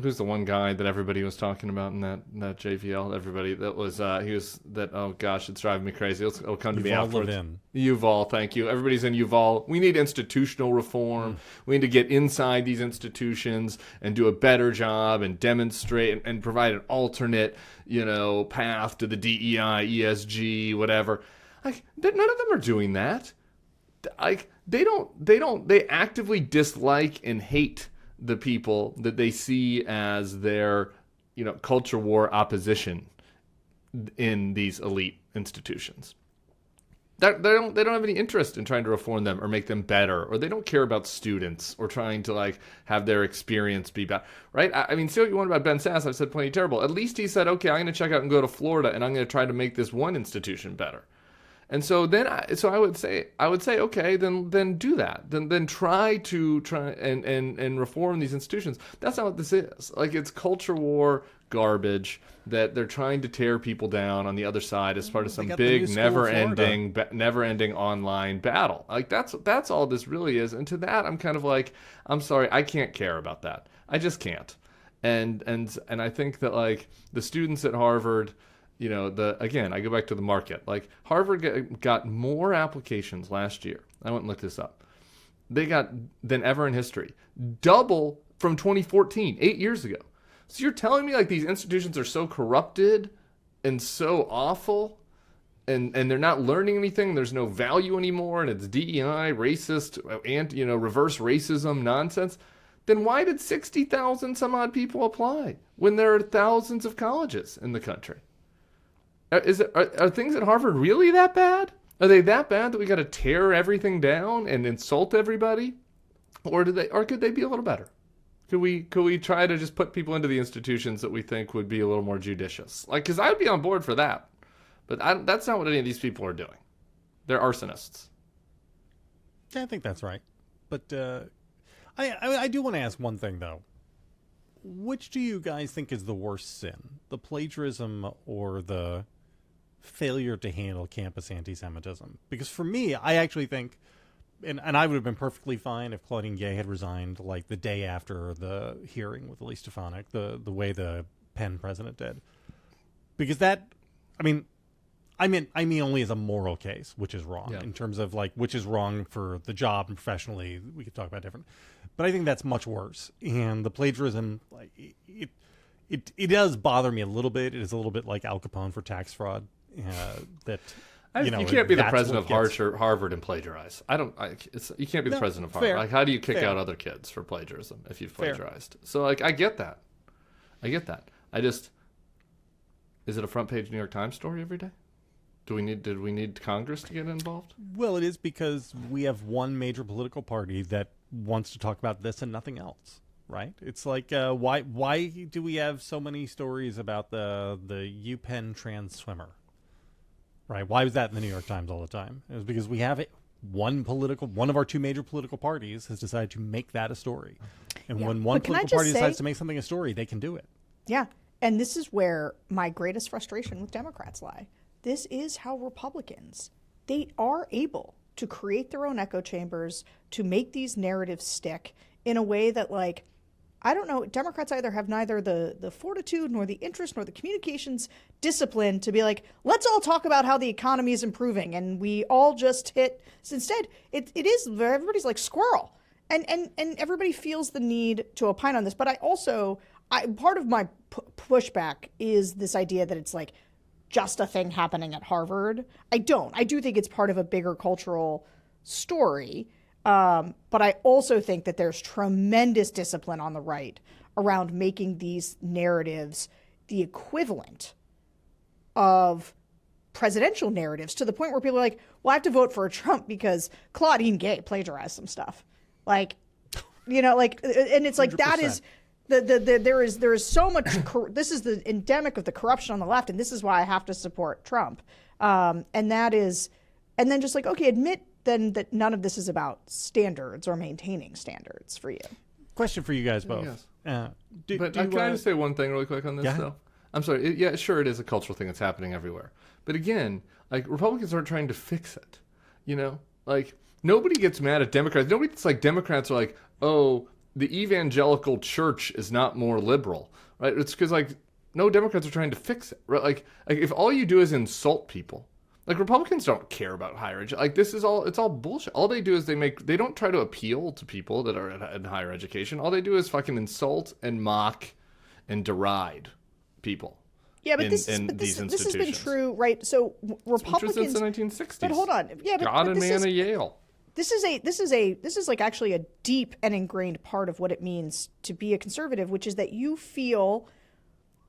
Who's the one guy that everybody was talking about in that JVL? Everybody that was oh gosh, it's driving me crazy. It'll come to me afterwards. Yuval, thank you. Everybody's in Yuval. We need institutional reform. We need to get inside these institutions and do a better job and demonstrate and provide an alternate, path to the DEI, ESG, whatever. Like, none of them are doing that. They actively dislike and hate the people that they see as their, culture war opposition in these elite institutions. They don't have any interest in trying to reform them or make them better, or they don't care about students or trying to like have their experience be better, right? I mean, see what you want about Ben Sass. I've said plenty terrible. At least he said, okay, I'm going to check out and go to Florida, and I'm going to try to make this one institution better. And so then, I would say, okay, then do that. Then try and reform these institutions. That's not what this is. Like, it's culture war garbage that they're trying to tear people down on the other side as part of some big, never-ending online battle. Like, that's all this really is. And to that, I'm kind of like, I'm sorry, I can't care about that. I just can't. And I think that like the students at Harvard. Again, I go back to the market. Like, Harvard got more applications last year. I went and looked this up. They got than ever in history. Double from 2014, 8 years ago. So you're telling me like these institutions are so corrupted and so awful and they're not learning anything. There's no value anymore. And it's DEI, racist, and, reverse racism nonsense. Then why did 60,000 some odd people apply when there are thousands of colleges in the country? Are things at Harvard really that bad? Are they that bad that we got to tear everything down and insult everybody, or could they be a little better? Could we try to just put people into the institutions that we think would be a little more judicious? Like, because I would be on board for that, but that's not what any of these people are doing. They're arsonists. Yeah, I think that's right. But I do want to ask one thing though. Which do you guys think is the worst sin? The plagiarism or the failure to handle campus anti-Semitism? Because for me, I actually think, and I would have been perfectly fine if Claudine Gay had resigned like the day after the hearing with Elise Stefanik, the way the Penn president did. Because that, I mean only as a moral case, which is wrong in terms of like, which is wrong for the job and professionally. We could talk about different, but I think that's much worse. And the plagiarism, like it does bother me a little bit. It is a little bit like Al Capone for tax fraud. You can't be the president of Harvard and plagiarize. You can't be the president of Harvard. Fair. Like, how do you kick out other kids for plagiarism if you've plagiarized? So like, I get that. Is it a front page New York Times story every day? Did we need Congress to get involved? Well, it is because we have one major political party that wants to talk about this and nothing else, right? It's like, why do we have so many stories about the UPenn trans swimmer, right? Why was that in the New York Times all the time? It was because we have it. One of our two major political parties has decided to make that a story. And when one political party decides to make something a story, they can do it. Yeah. And this is where my greatest frustration with Democrats lie. This is how Republicans, they are able to create their own echo chambers, to make these narratives stick in a way that, like, I don't know, Democrats either have neither the fortitude nor the interest nor the communications discipline to be like, let's all talk about how the economy is improving and we all just hit. So instead, it is, everybody's like squirrel. And everybody feels the need to opine on this. But part of my pushback is this idea that it's like just a thing happening at Harvard. I do think it's part of a bigger cultural story. But I also think that there's tremendous discipline on the right around making these narratives the equivalent of presidential narratives to the point where people are like, well, I have to vote for a Trump because Claudine Gay plagiarized some stuff. Like, and it's like 100%. That is there is so much. This is the endemic of the corruption on the left, and this is why I have to support Trump. And then just like, okay, admit then that none of this is about standards or maintaining standards for you. Question for you guys both. Can I just say one thing really quick on this though? I'm sorry. Sure, it is a cultural thing that's happening everywhere. But again, like Republicans aren't trying to fix it. Like nobody gets mad at Democrats. Nobody's like Democrats are like, oh, the evangelical church is not more liberal, right? It's because like no Democrats are trying to fix it, right? Like if all you do is insult people, like Republicans don't care about higher education. Like it's all bullshit. All they do is they don't try to appeal to people that are in higher education. All they do is fucking insult and mock and deride people. Yeah, but this has been true, right? So Republicans since the 1960s. But hold on, yeah, but God and man of Yale. This is like actually a deep and ingrained part of what it means to be a conservative, which is that you feel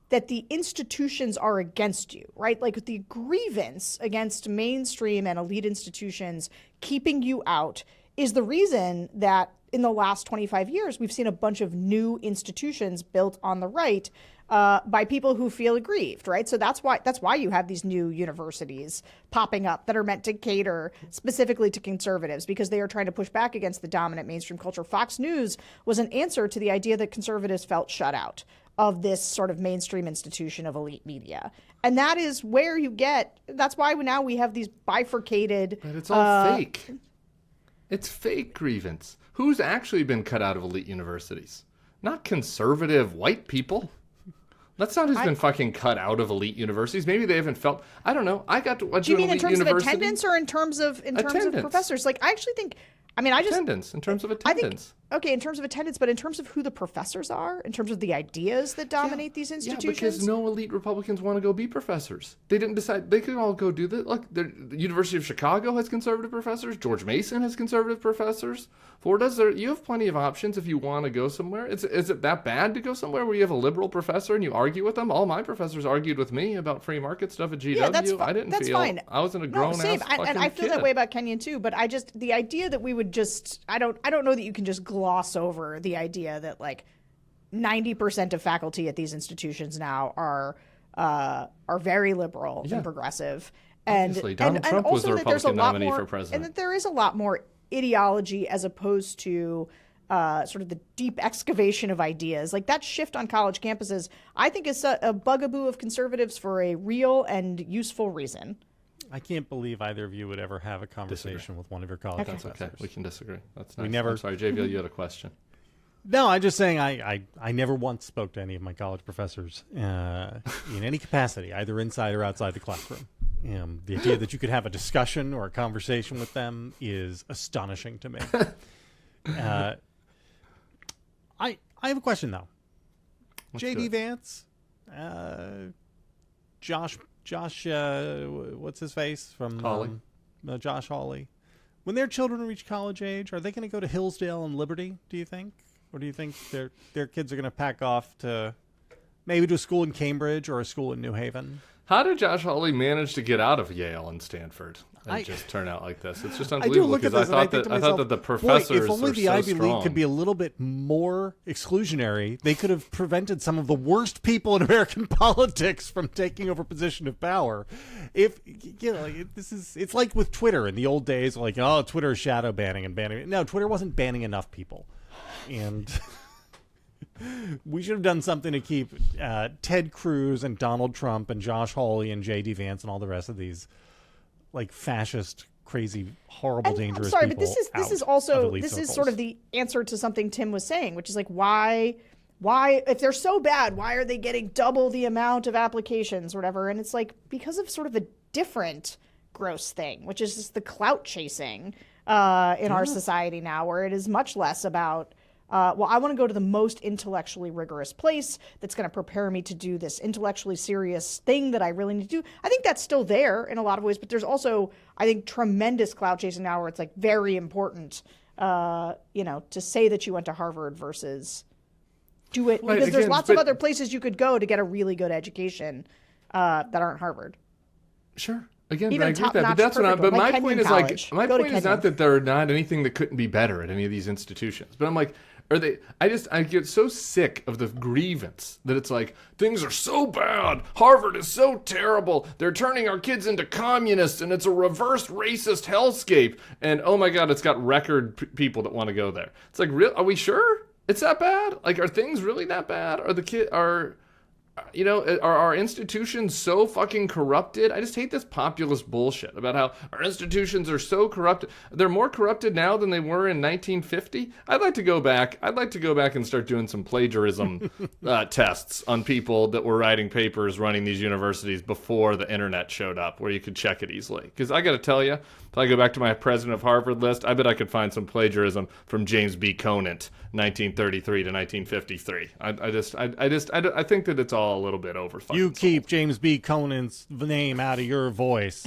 that the institutions are against you, right? Like the grievance against mainstream and elite institutions keeping you out is the reason that in the last 25 years, we've seen a bunch of new institutions built on the right by people who feel aggrieved, right? So that's why you have these new universities popping up that are meant to cater specifically to conservatives because they are trying to push back against the dominant mainstream culture. Fox News was an answer to the idea that conservatives felt shut out of this sort of mainstream institution of elite media. And that is where that's why now we have these bifurcated... But it's all fake. It's fake grievance. Who's actually been cut out of elite universities? Not conservative white people. That's not who's been fucking cut out of elite universities. Maybe they haven't felt... I don't know. I got to went to an elite university. Do you mean in terms of attendance or in terms of professors? Like, I actually think... Attendance, in terms of attendance. In terms of attendance, but in terms of who the professors are, in terms of the ideas that dominate these institutions. Yeah, because no elite Republicans want to go be professors. They didn't decide. They could all go do that. Look, the University of Chicago has conservative professors. George Mason has conservative professors. You have plenty of options if you want to go somewhere. Is it that bad to go somewhere where you have a liberal professor and you argue with them? All my professors argued with me about free market stuff at GW. Yeah, that's fine. I wasn't a grown-ass fucking and I feel kid. that way about Kenyon too, but the idea that we would I don't know that you can just gloss over the idea that like 90% of faculty at these institutions now are very liberal and progressive. Obviously, Donald Trump was the Republican nominee for president. And that there is a lot more ideology as opposed to sort of the deep excavation of ideas. Like that shift on college campuses, I think is a bugaboo of conservatives for a real and useful reason. I can't believe either of you would ever have a conversation with one of your college professors. That's okay. We can disagree. That's nice. I'm sorry, JVL, you had a question. No, I'm just saying I never once spoke to any of my college professors in any capacity, either inside or outside the classroom. The idea that you could have a discussion or a conversation with them is astonishing to me. I have a question, though. J.D. Vance, Josh, what's his face? From Hawley. Josh Hawley. When their children reach college age, are they going to go to Hillsdale and Liberty, do you think? Or do you think their kids are going to pack off to maybe to a school in Cambridge or a school in New Haven? How did Josh Hawley manage to get out of Yale and Stanford and just turn out like this? It's just unbelievable because I thought that the professors if only were the so Ivy strong. League could be a little bit more exclusionary, they could have prevented some of the worst people in American politics from taking over position of power. If it's like with Twitter in the old days, like Twitter is shadow banning and banning. No, Twitter wasn't banning enough people, and. We should have done something to keep Ted Cruz and Donald Trump and Josh Hawley and J.D. Vance and all the rest of these like fascist, crazy, horrible, dangerous people. I'm sorry, but this is sort of the answer to something Tim was saying, which is like why if they're so bad, why are they getting double the amount of applications or whatever? And it's like because of sort of a different gross thing, which is just the clout chasing in our society now, where it is much less about I want to go to the most intellectually rigorous place that's going to prepare me to do this intellectually serious thing that I really need to do. I think that's still there in a lot of ways, but there's also, I think, tremendous clout chasing now where it's like very important, to say that you went to Harvard versus do it. Because there's lots of other places you could go to get a really good education that aren't Harvard. Sure. Again, Even I agree with that. But top-notch that's what I'm. perfect But one, like my point Kenyon is College. like, my Go to point is not Kenyon. that there are not anything that couldn't be better at any of these institutions. But I'm like, are they? I get so sick of the grievance that it's like things are so bad. Harvard is so terrible. They're turning our kids into communists, and it's a reverse racist hellscape. And oh my God, it's got record people that want to go there. It's like, real? Are we sure it's that bad? Like, are things really that bad? Are our institutions so fucking corrupted? I just hate this populist bullshit about how our institutions are so corrupted. They're more corrupted now than they were in 1950. I'd like to go back and start doing some plagiarism tests on people that were writing papers running these universities before the internet showed up, where you could check it easily. Because I got to tell you, if I go back to my president of Harvard list, I bet I could find some plagiarism from James B. Conant, 1933 to 1953. I think that it's all a little bit over. You keep James B. Conant's name out of your voice.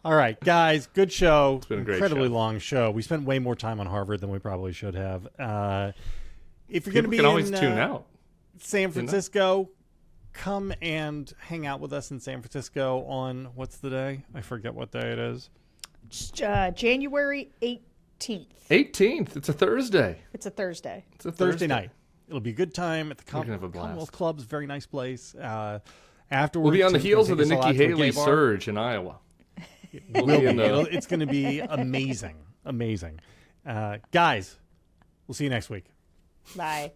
All right, guys, good show. It's been a great incredibly show. long show. We spent way more time on Harvard than we probably should have. If you're going to be can always in tune out. San Francisco, come and hang out with us in San Francisco on, what's the day? I forget what day it is. January 18th. 18th. It's a Thursday. It's a Thursday. It's a Thursday night. It'll be a good time at the We're gonna have a blast. Commonwealth Club's very nice place. Afterwards, We'll be on the Tim's heels gonna of the take us all Nikki out to a gay Haley bar. surge in Iowa. Will be. It's going to be amazing. Amazing. Guys, we'll see you next week. Bye.